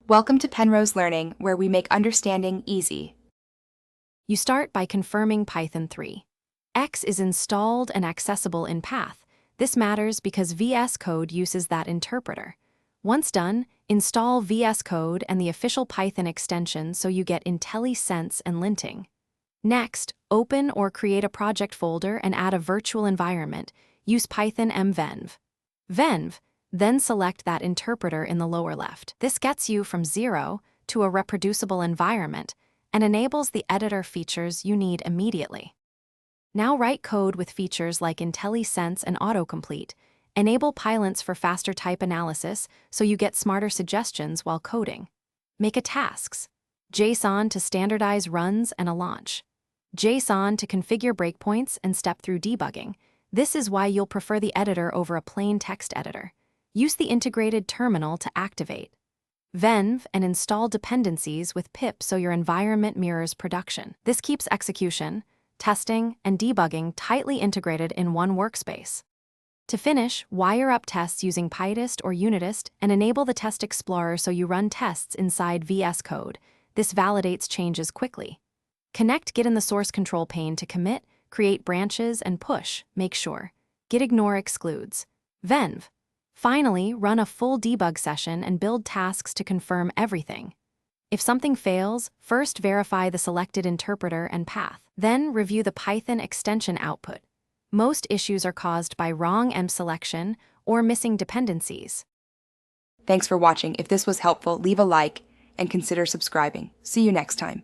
Welcome to Penrose Learning, where we make understanding easy. You start by confirming Python 3. X is installed and accessible in Path. This matters because VSCode uses that interpreter. Once done, install VSCode and the official Python extension so you get IntelliSense and linting. Next, open or create a project folder and add a virtual environment. Use Python mvenv. Venv, then select that interpreter in the lower left. This gets you from 0 to a reproducible environment and enables the editor features you need immediately. Now write code with features like IntelliSense and autocomplete. Enable pylons for faster type analysis so you get smarter suggestions while coding. Make a tasks. JSON to standardize runs and a launch. JSON to configure breakpoints and step through debugging. This is why you'll prefer the editor over a plain text editor. Use the integrated terminal to activate. Venv and install dependencies with pip so your environment mirrors production. This keeps execution, testing, and debugging tightly integrated in one workspace. To finish, wire up tests using PyTest or Unitest and enable the Test Explorer so you run tests inside VSCode. This validates changes quickly. Connect Git in the source control pane to commit, create branches, and push. Make sure. Git ignore excludes. Venv. Finally, run a full debug session and build tasks to confirm everything. If something fails, first verify the selected interpreter and path. Then review the Python extension output. Most issues are caused by wrong env selection or missing dependencies. Thanks for watching. If this was helpful, leave a like and consider subscribing. See you next time.